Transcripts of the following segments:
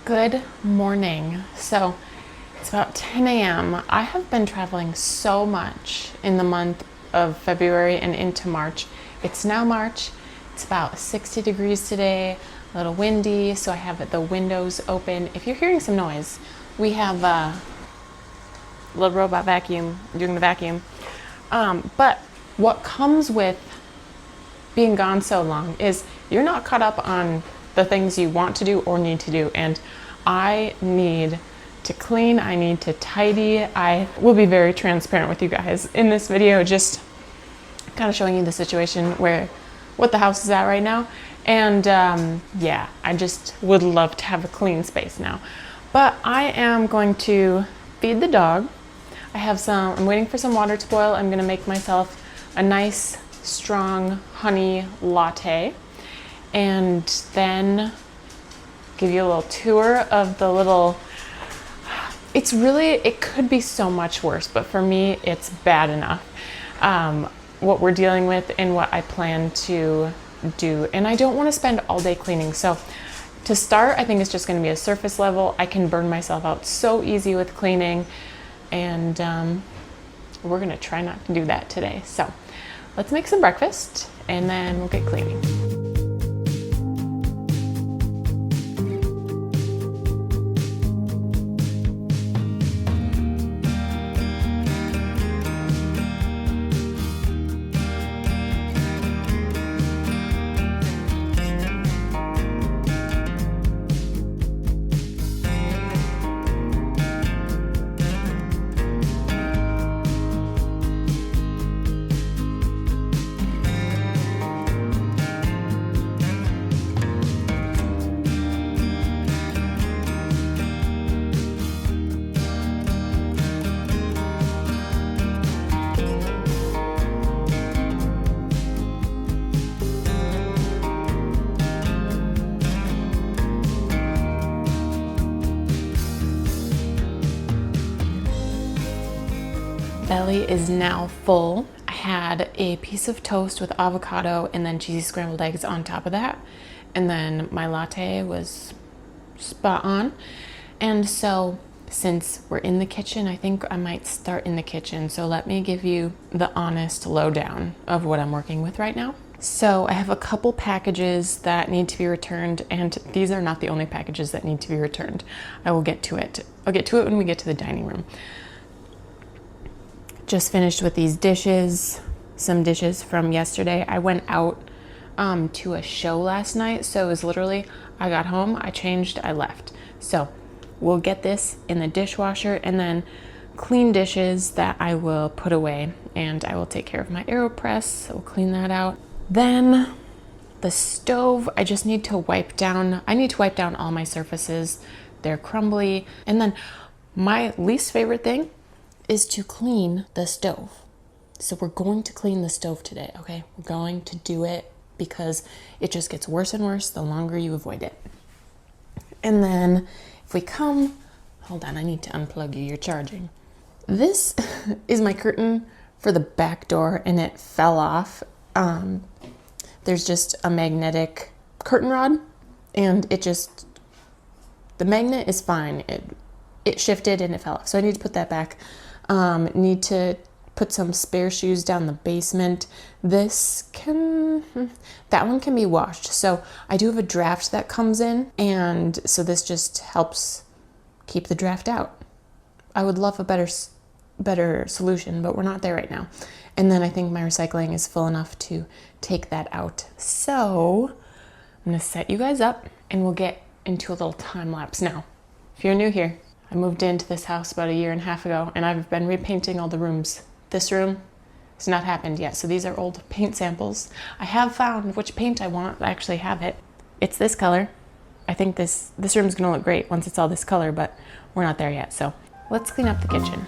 Good morning. So it's about 10 a.m. I have been traveling so much in the month of February and into March. It's now March. It's about 60 degrees today, a little windy, so I have the windows open. If you're hearing some noise, we have a little robot vacuum doing the vacuum. But what comes with being gone so long is you're not caught up on the things you want to do or need to do. And I need to clean, I need to tidy. I will be very transparent with you guys in this video, just kind of showing you the situation what the house is at right now. And yeah, I just would love to have a clean space now. But I am going to feed the dog. I'm waiting for some water to boil. I'm gonna make myself a nice, strong honey latte, and then give you a little tour of the little, it could be so much worse, but for me, it's bad enough. What we're dealing with and what I plan to do. And I don't want to spend all day cleaning. So to start, I think it's just going to be a surface level. I can burn myself out so easy with cleaning, and we're going to try not to do that today. So let's make some breakfast and then we'll get cleaning. Belly is now full. I had a piece of toast with avocado and then cheesy scrambled eggs on top of that. And then my latte was spot on. And so since we're in the kitchen, I think I might start in the kitchen. So let me give you the honest lowdown of what I'm working with right now. So I have a couple packages that need to be returned, and these are not the only packages that need to be returned. I will get to it. I'll get to it when we get to the dining room. Just finished with these dishes, some dishes from yesterday. I went out to a show last night, so it was literally, I got home, I changed, I left. So we'll get this in the dishwasher, and then clean dishes that I will put away, and I will take care of my AeroPress, so we'll clean that out. Then the stove, I just need to wipe down. I need to wipe down all my surfaces. They're crumbly. And then my least favorite thing is to clean the stove. So we're going to clean the stove today, okay? We're going to do it because it just gets worse and worse the longer you avoid it. And then if we come, hold on, I need to unplug you, you're charging. This is my curtain for the back door, and it fell off. There's just a magnetic curtain rod, and the magnet is fine. It shifted and it fell off, so I need to put that back. Need to put some spare shoes down the basement. That one can be washed. So I do have a draft that comes in, and so this just helps keep the draft out. I would love a better solution, but we're not there right now. And then I think my recycling is full enough to take that out. So I'm gonna set you guys up and we'll get into a little time lapse now. If you're new here, I moved into this house about 1.5 years ago, and I've been repainting all the rooms. This room has not happened yet, so these are old paint samples. I have found which paint I want. I actually have it. It's this color. I think this room's gonna look great once it's all this color, but we're not there yet, so let's clean up the kitchen.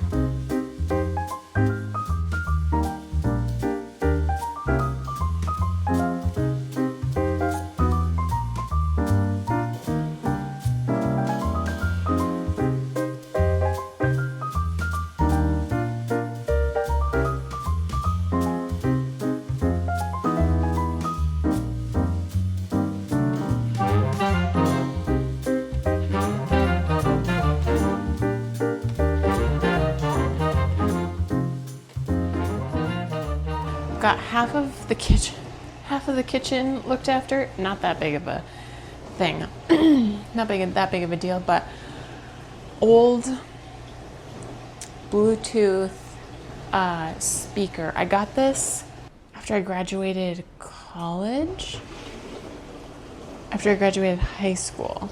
got half of the kitchen looked after. Not that big of a thing. Not that big of a deal, but old Bluetooth speaker. I got this after I graduated college. After I graduated high school.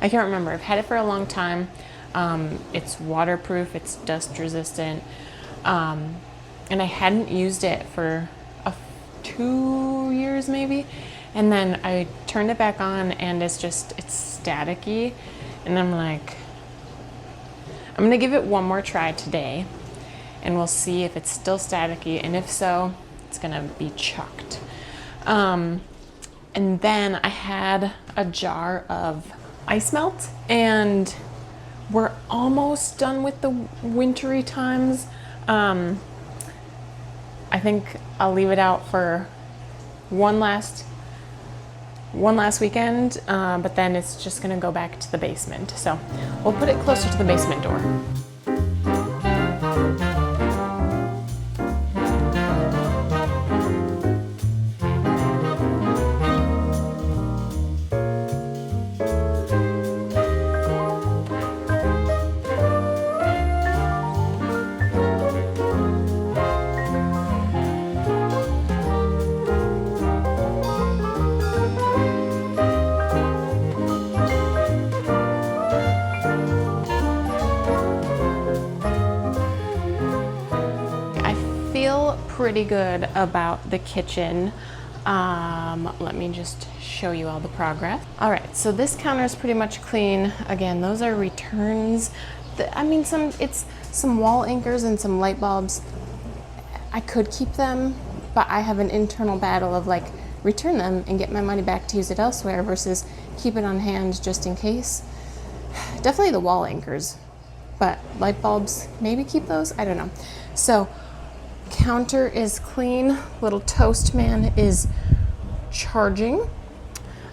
I can't remember. I've had it for a long time. It's waterproof. It's dust resistant. And I hadn't used it for 2 years maybe. And then I turned it back on and it's staticky. And I'm like, I'm gonna give it one more try today and we'll see if it's still staticky. And if so, it's gonna be chucked. And then I had a jar of ice melt and we're almost done with the wintry times. I think I'll leave it out for one last weekend, but then it's just gonna go back to the basement. So we'll put it closer to the basement door. Pretty good about the kitchen. Let me just show you all the progress. All right, so this counter is pretty much clean. Again, those are returns. It's some wall anchors and some light bulbs. I could keep them, but I have an internal battle of like return them and get my money back to use it elsewhere versus keep it on hand just in case. Definitely the wall anchors, but light bulbs, maybe keep those. I don't know. So counter is clean. Little toast man is charging.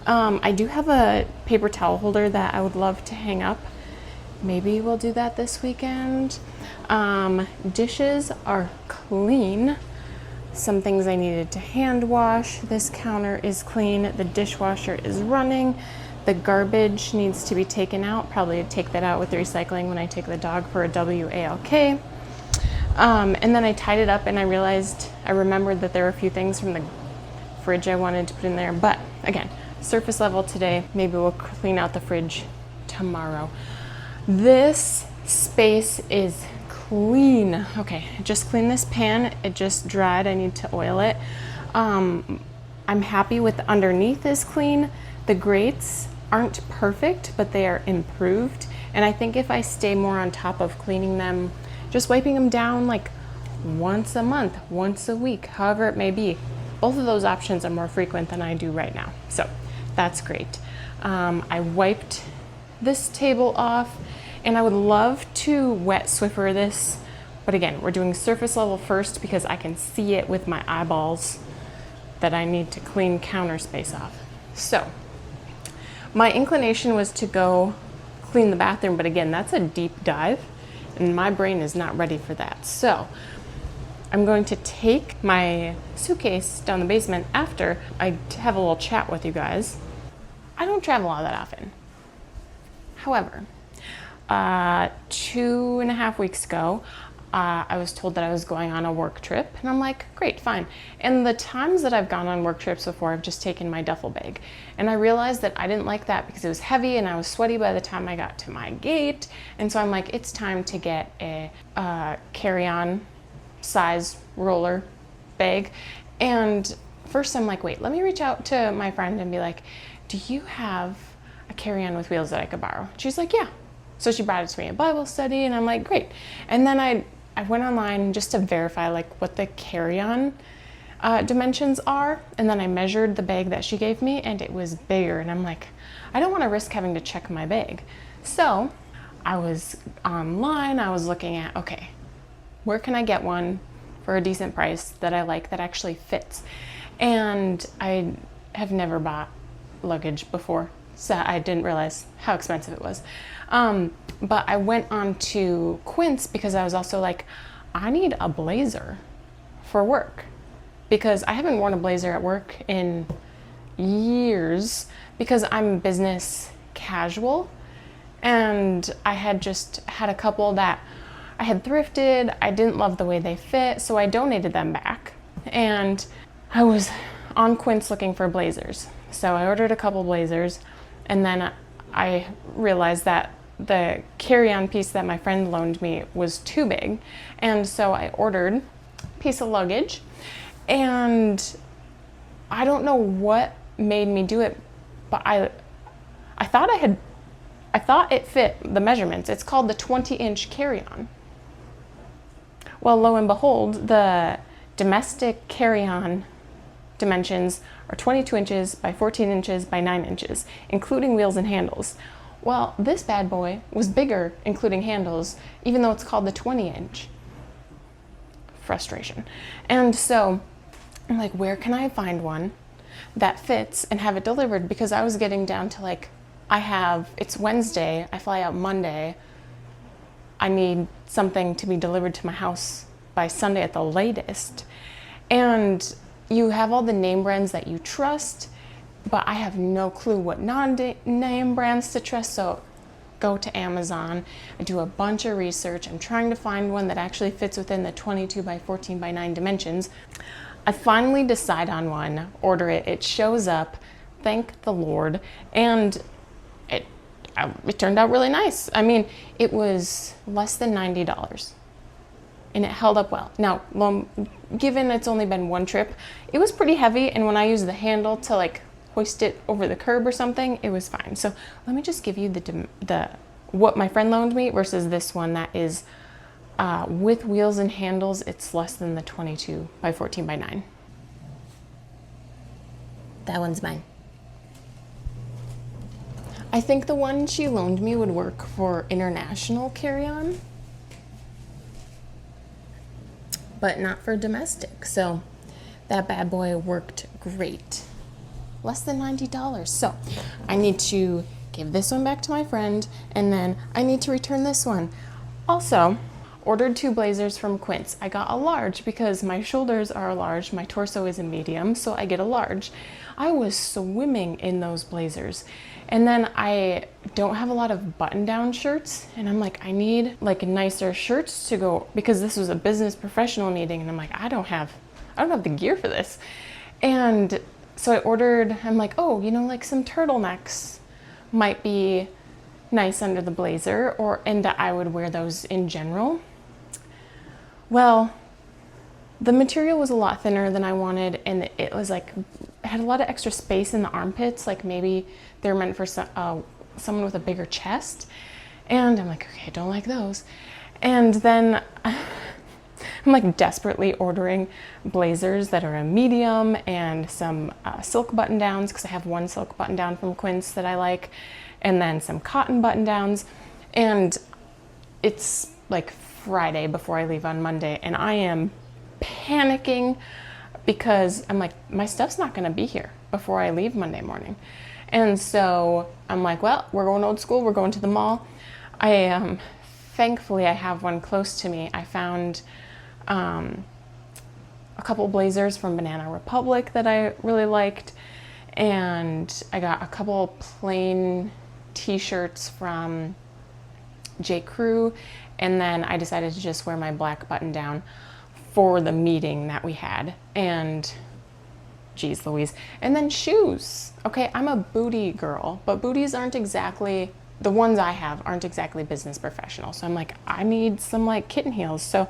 I do have a paper towel holder that I would love to hang up. Maybe we'll do that this weekend. Dishes are clean. Some things I needed to hand wash. This counter is clean. The dishwasher is running. The garbage needs to be taken out. Probably take that out with the recycling when I take the dog for a WALK. And then I tied it up and I remembered that there were a few things from the fridge I wanted to put in there. But again, surface level today. Maybe we'll clean out the fridge tomorrow. This space is clean. Okay, I just cleaned this pan. It just dried. I need to oil it. I'm happy with underneath is clean. The grates aren't perfect, but they are improved. And I think if I stay more on top of cleaning them, just wiping them down like once a month, once a week, however it may be. Both of those options are more frequent than I do right now. So that's great. I wiped this table off and I would love to wet Swiffer this, but again, we're doing surface level first because I can see it with my eyeballs that I need to clean counter space off. So my inclination was to go clean the bathroom, but again, that's a deep dive. And my brain is not ready for that. So I'm going to take my suitcase down the basement after I have a little chat with you guys. I don't travel all that often. However, 2.5 weeks ago, I was told that I was going on a work trip, and I'm like, great, fine. And the times that I've gone on work trips before, I've just taken my duffel bag. And I realized that I didn't like that because it was heavy and I was sweaty by the time I got to my gate. And so I'm like, it's time to get a carry-on size roller bag. And first I'm like, wait, let me reach out to my friend and be like, do you have a carry-on with wheels that I could borrow? She's like, yeah. So she brought it to me at Bible study, and I'm like, great. And then I went online just to verify like what the carry-on dimensions are, and then I measured the bag that she gave me, and it was bigger. And I'm like, I don't want to risk having to check my bag. So I was online. I was looking at, okay, where can I get one for a decent price that I like that actually fits? And I have never bought luggage before, so I didn't realize how expensive it was. But I went on to Quince because I was also like, I need a blazer for work. because I haven't worn a blazer at work in years because I'm business casual, and I had just had a couple that I had thrifted. I didn't love the way they fit, so I donated them back. And I was on Quince looking for blazers. So I ordered a couple blazers, and then I realized that the carry-on piece that my friend loaned me was too big. And so I ordered a piece of luggage, and I don't know what made me do it, but I thought it fit the measurements. It's called the 20-inch carry-on. Well, lo and behold, the domestic carry-on dimensions are 22 inches by 14 inches by 9 inches, including wheels and handles. Well, this bad boy was bigger, including handles, even though it's called the 20-inch. Frustration. And so I'm like, where can I find one that fits and have it delivered? Because I was getting down to like, it's Wednesday, I fly out Monday, I need something to be delivered to my house by Sunday at the latest. And you have all the name brands that you trust, but I have no clue what non-name brands to trust. So go to Amazon, I do a bunch of research. I'm trying to find one that actually fits within the 22 by 14 by 9 dimensions. I finally decide on one, order it, it shows up, thank the Lord, and it turned out really nice. I mean, it was less than $90 and it held up well. Now, given it's only been one trip, it was pretty heavy, and when I used the handle to like hoist it over the curb or something, it was fine. So let me just give you the what my friend loaned me versus this one that is with wheels and handles. It's less than the 22 by 14 by 9. That one's mine. I think the one she loaned me would work for international carry-on, but not for domestic. So that bad boy worked great. Less than $90. So I need to give this one back to my friend, and then I need to return this one. Also, ordered 2 blazers from Quince. I got a large because my shoulders are a large, my torso is a medium, so I get a large. I was swimming in those blazers. And then I don't have a lot of button-down shirts, and I'm like, I need like nicer shirts to go, because this was a business professional meeting, and I'm like, I don't have the gear for this. And so I ordered, I'm like, oh, like some turtlenecks might be nice under the blazer, and I would wear those in general. Well, the material was a lot thinner than I wanted, and it was like, it had a lot of extra space in the armpits, like maybe they're meant for someone with a bigger chest. And I'm like, okay, I don't like those. And then I'm like desperately ordering blazers that are a medium and some silk button downs, because I have one silk button down from Quince that I like, and then some cotton button downs. And it's like Friday before I leave on Monday, and I am panicking because I'm like, my stuff's not gonna be here before I leave Monday morning. And so I'm like, well, we're going old school, we're going to the mall. Thankfully I have one close to me. I found a couple blazers from Banana Republic that I really liked, and I got a couple plain t-shirts from J. Crew, and then I decided to just wear my black button down for the meeting that we had. And geez Louise. And then shoes. Okay, I'm a booty girl, but booties aren't exactly, the ones I have aren't exactly business professional. So I'm like, I need some like kitten heels. So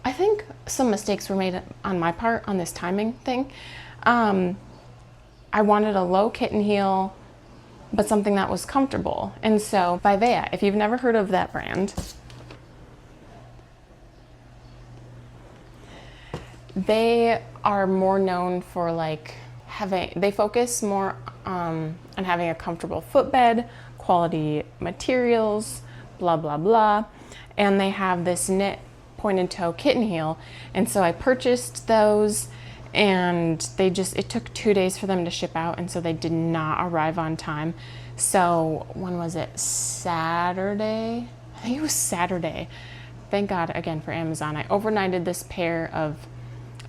I think some mistakes were made on my part on this timing thing. I wanted a low kitten heel, but something that was comfortable. And so Vivea, if you've never heard of that brand, they are more known for like they focus more on having a comfortable footbed, quality materials, blah, blah, blah. And they have this knit pointed toe kitten heel. And so I purchased those, and it took 2 days for them to ship out. And so they did not arrive on time. So when was it? Saturday? I think it was Saturday. Thank God again for Amazon. I overnighted this pair of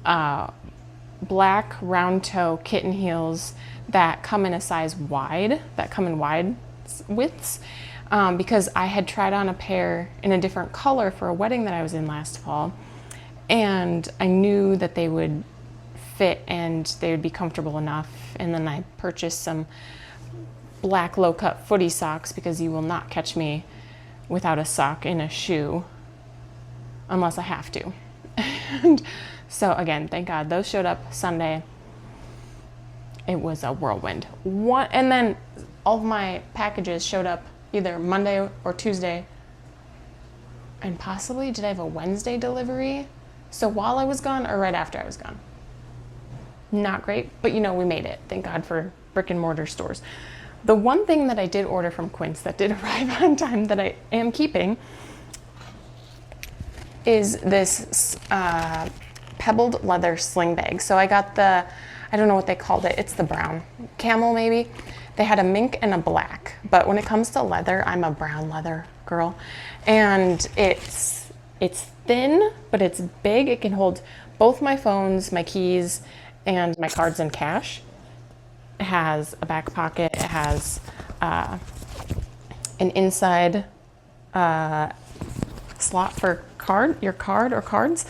black round toe kitten heels that come in a size wide, that come in wide widths, because I had tried on a pair in a different color for a wedding that I was in last fall, and I knew that they would fit and they would be comfortable enough. And then I purchased some black low-cut footy socks because you will not catch me without a sock in a shoe unless I have to. And so again, thank God those showed up Sunday. It was a whirlwind. And then all of my packages showed up either Monday or Tuesday, and possibly did I have a Wednesday delivery? So while I was gone or right after I was gone. Not great, but you know, we made it. Thank God for brick and mortar stores. The one thing that I did order from Quince that did arrive on time that I am keeping is this pebbled leather sling bag. So I got the, I don't know what they called it. It's the brown camel maybe. They had a mink and a black, but when it comes to leather, I'm a brown leather girl. And it's thin, but it's big. It can hold both my phones, my keys, and my cards and cash. It has a back pocket. It has an inside slot for your card or cards.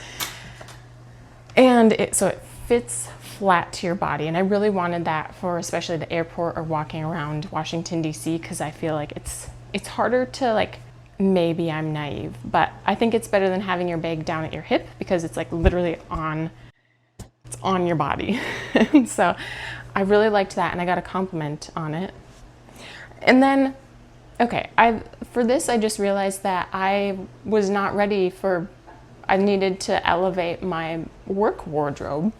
And so it fits flat to your body. And I really wanted that for especially the airport or walking around Washington, D.C., because I feel like it's harder to, like, maybe I'm naive, but I think it's better than having your bag down at your hip because it's like literally on your body. And so I really liked that, and I got a compliment on it. And then, okay, for this I just realized that I was not ready for, I needed to elevate my work wardrobe.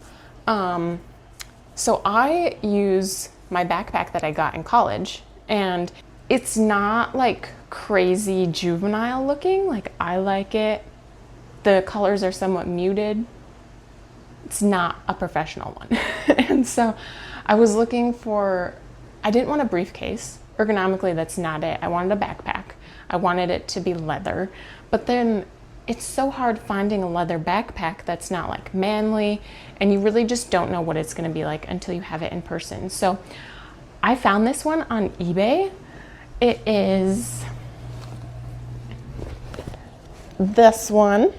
So I use my backpack that I got in college, and it's not like crazy juvenile looking. Like, I like it. The colors are somewhat muted. It's not a professional one. And so I was looking for, I didn't want a briefcase. Ergonomically, that's not it. I wanted a backpack. I wanted it to be leather. But then it's so hard finding a leather backpack that's not like manly, and you really just don't know what it's going to be like until you have it in person. So I found this one on eBay. It is this one,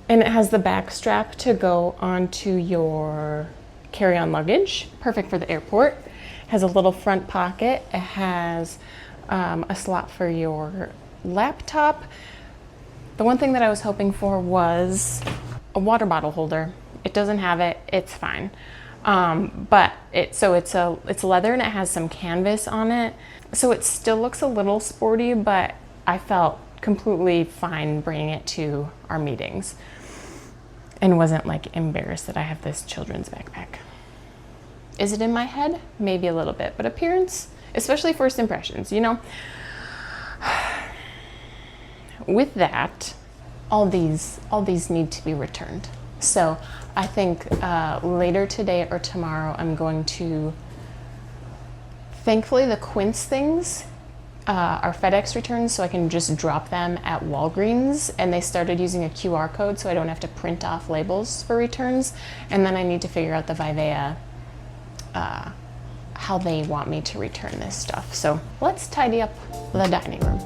and it has the back strap to go onto your carry-on luggage. Perfect for the airport. It has a little front pocket. It has a slot for your laptop. The one thing that I was hoping for was a water bottle holder. It doesn't have it. It's fine. But it's leather, and it has some canvas on it. So it still looks a little sporty, but I felt completely fine bringing it to our meetings and wasn't like embarrassed that I have this children's backpack. Is it in my head? Maybe a little bit, but appearance, especially first impressions, you know? With that, all these need to be returned. So I think later today or tomorrow, I'm going to, thankfully the Quince things are FedEx returns, so I can just drop them at Walgreens, and they started using a QR code so I don't have to print off labels for returns. And then I need to figure out the Vivea, how they want me to return this stuff. So let's tidy up the dining room.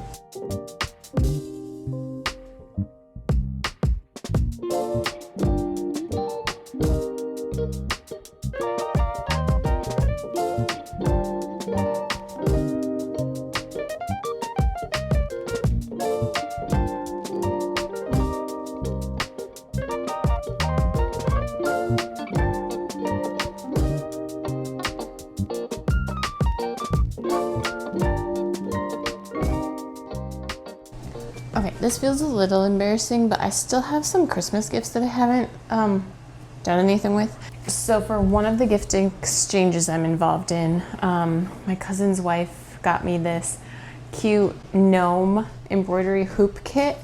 Okay, this feels a little embarrassing, but I still have some Christmas gifts that I haven't done anything with. So for one of the gift exchanges I'm involved in, my cousin's wife got me this cute gnome embroidery hoop kit,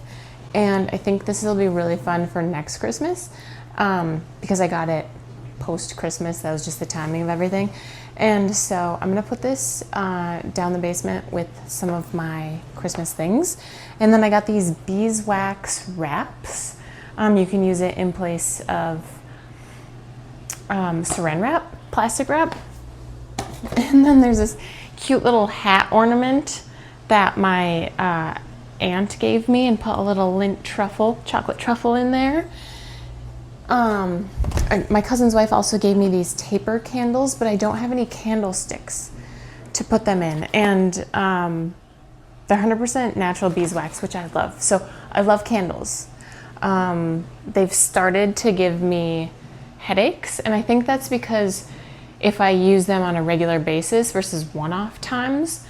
and I think this will be really fun for next Christmas because I got it post-Christmas. That was just the timing of everything. And so I'm gonna put this down the basement with some of my Christmas things. And then I got these beeswax wraps You can use it in place of saran wrap, plastic wrap. And then there's this cute little hat ornament that my aunt gave me and put a little lint truffle, chocolate truffle in there. My cousin's wife also gave me these taper candles, but I don't have any candlesticks to put them in. And they're 100% natural beeswax, which I love. So I love candles. They've started to give me headaches, and I think that's because if I use them on a regular basis versus one-off times.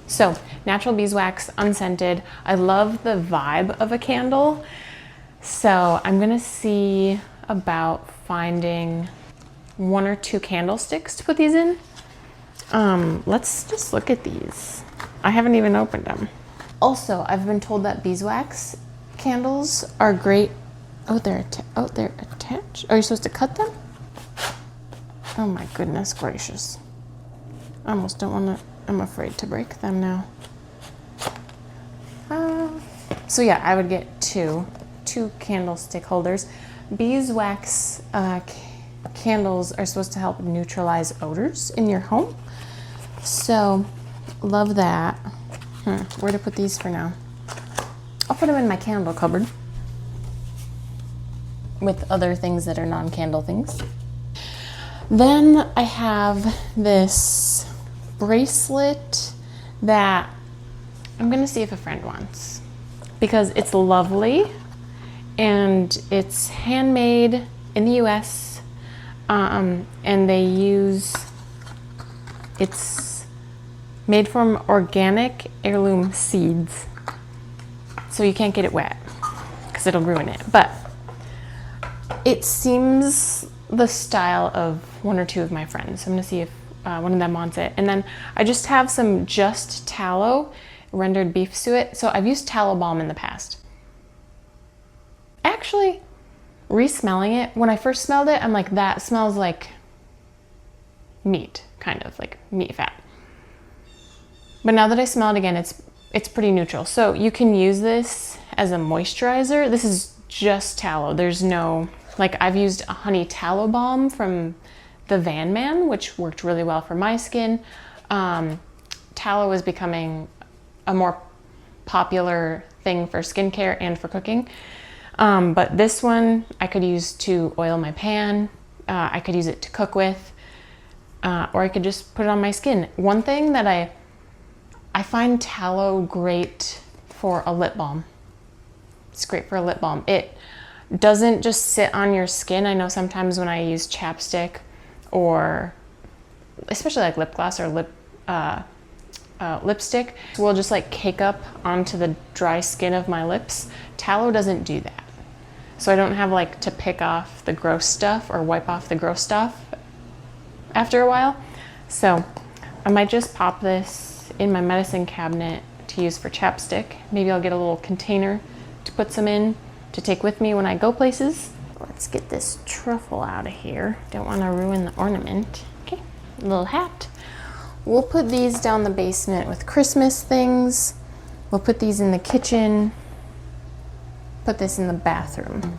So natural beeswax, unscented. I love the vibe of a candle. So I'm gonna see about finding 1 or 2 candlesticks to put these in. Let's just look at these. I haven't even opened them. Also, I've been told that beeswax candles are great. Oh, they're attached. Are you supposed to cut them? Oh my goodness gracious. I almost don't want to, I'm afraid to break them now. So yeah, I would get two candlestick holders. Beeswax candles are supposed to help neutralize odors in your home. So love that. Where to put these for now? I'll put them in my candle cupboard with other things that are non-candle things. Then I have this bracelet that I'm gonna see if a friend wants, because it's lovely and it's handmade in the US, and it's made from organic heirloom seeds, so you can't get it wet because it'll ruin it. But it seems the style of 1 or 2 of my friends. So I'm gonna see if one of them wants it. And then I just have some just tallow, rendered beef suet. So I've used tallow balm in the past. Actually, re-smelling it, when I first smelled it, I'm like, that smells like meat, kind of like meat fat. But now that I smell it again, it's pretty neutral. So you can use this as a moisturizer. This is just tallow. There's no, like, I've used a honey tallow balm from the Van Man, which worked really well for my skin. Tallow is becoming a more popular thing for skincare and for cooking. But this one I could use to oil my pan. I could use it to cook with, or I could just put it on my skin. One thing that I find tallow great for a lip balm. It's great for a lip balm. It doesn't just sit on your skin. I know sometimes when I use chapstick, or especially like lip gloss or lipstick, will just like cake up onto the dry skin of my lips. Tallow doesn't do that. So I don't have like to pick off the gross stuff or wipe off the gross stuff after a while. So I might just pop this in my medicine cabinet to use for chapstick. Maybe I'll get a little container to put some in to take with me when I go places. Let's get this truffle out of here. Don't want to ruin the ornament. Okay, little hat. We'll put these down the basement with Christmas things. We'll put these in the kitchen. Put this in the bathroom.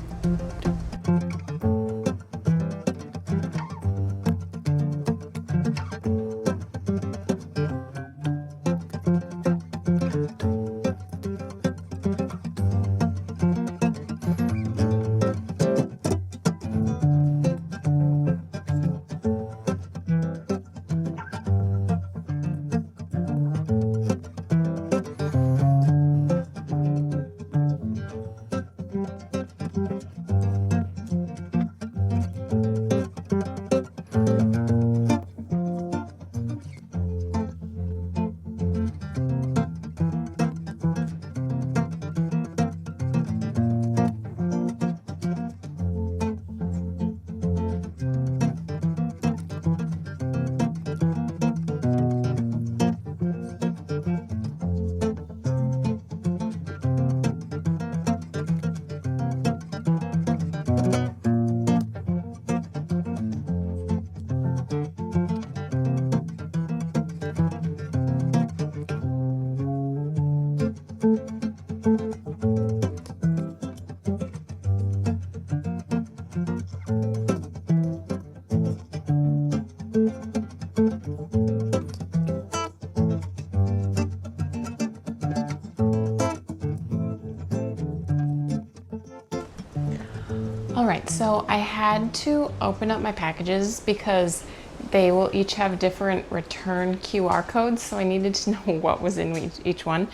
All right, so I had to open up my packages because they will each have different return QR codes, so I needed to know what was in each one.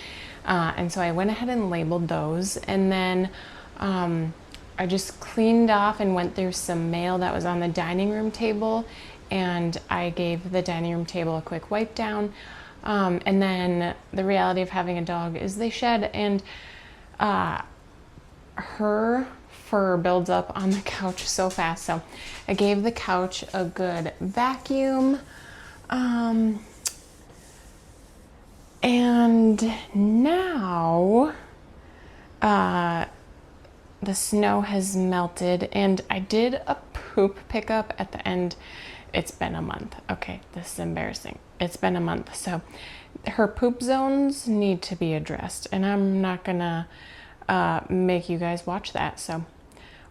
And so I went ahead and labeled those, and then I just cleaned off and went through some mail that was on the dining room table, and I gave the dining room table a quick wipe down. And then the reality of having a dog is they shed, and her fur builds up on the couch so fast. So I gave the couch a good vacuum. And now the snow has melted, and I did a poop pickup at the end. It's been a month. Okay, this is embarrassing. It's been a month. So her poop zones need to be addressed, and I'm not gonna make you guys watch that. So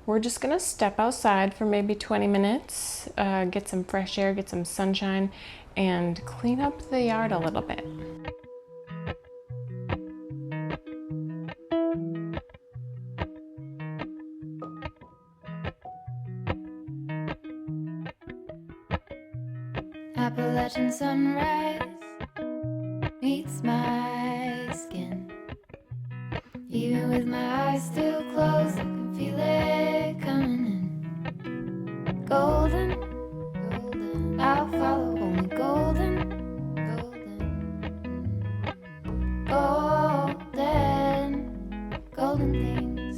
we're just gonna step outside for maybe 20 minutes, get some fresh air, get some sunshine, and clean up the yard a little bit. Appalachian sunrise meets my skin. Even with my eyes still closed, I can feel it coming in. Golden, golden, I'll follow only golden, golden, golden things.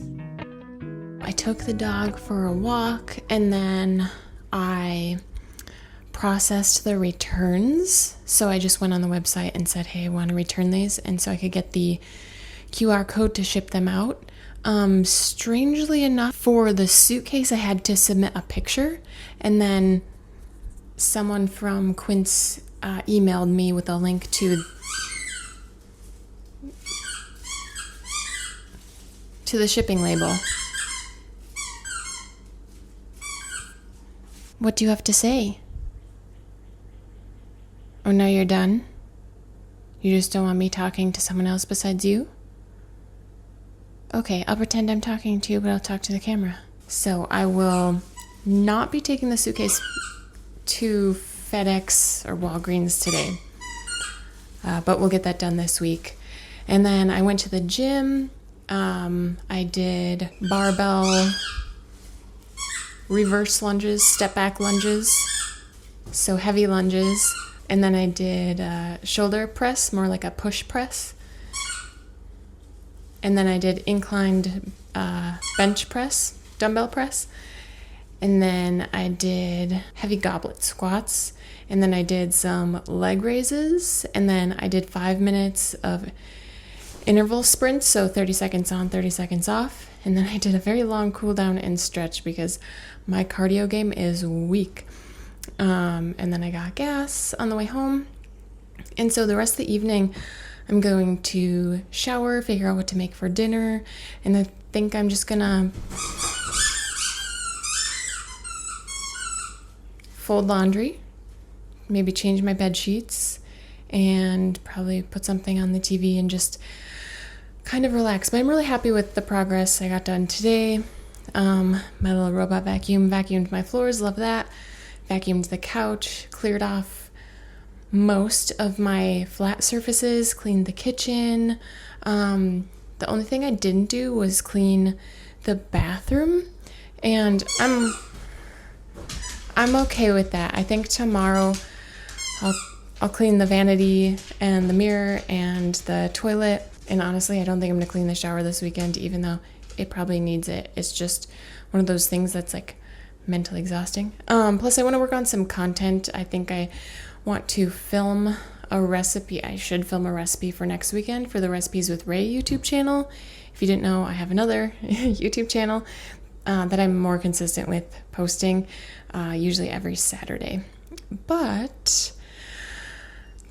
I took the dog for a walk, and then I processed the returns. So I just went on the website and said, hey, I want to return these, and so I could get the QR code to ship them out. Strangely enough, for the suitcase I had to submit a picture, and then someone from Quince emailed me with a link to the shipping label. What do you have to say? Oh, now you're done? You just don't want me talking to someone else besides you? Okay, I'll pretend I'm talking to you, but I'll talk to the camera. So I will not be taking the suitcase to FedEx or Walgreens today, but we'll get that done this week. And then I went to the gym. I did barbell reverse lunges, step back lunges, so heavy lunges. And then I did shoulder press, more like a push press. And then I did inclined bench press, dumbbell press. And then I did heavy goblet squats. And then I did some leg raises. And then I did 5 minutes of interval sprints, so 30 seconds on, 30 seconds off. And then I did a very long cool down and stretch because my cardio game is weak. And then I got gas on the way home. And so the rest of the evening, I'm going to shower, figure out what to make for dinner. And I think I'm just gonna fold laundry, maybe change my bed sheets, and probably put something on the TV and just kind of relax. But I'm really happy with the progress I got done today. My little robot vacuum vacuumed my floors, love that. Vacuumed the couch, cleared off most of my flat surfaces, cleaned the kitchen. The only thing I didn't do was clean the bathroom, and I'm okay with that. I think tomorrow I'll clean the vanity and the mirror and the toilet. And honestly, I don't think I'm gonna clean the shower this weekend, even though it probably needs it. It's just one of those things that's like mentally exhausting. Plus I want to work on some content. I think I want to film a recipe. I should film a recipe for next weekend for the Recipes with Ray YouTube channel. If you didn't know, I have another YouTube channel that I'm more consistent with posting, usually every Saturday. But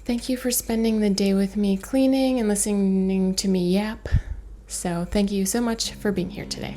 thank you for spending the day with me cleaning and listening to me yap. So thank you so much for being here today.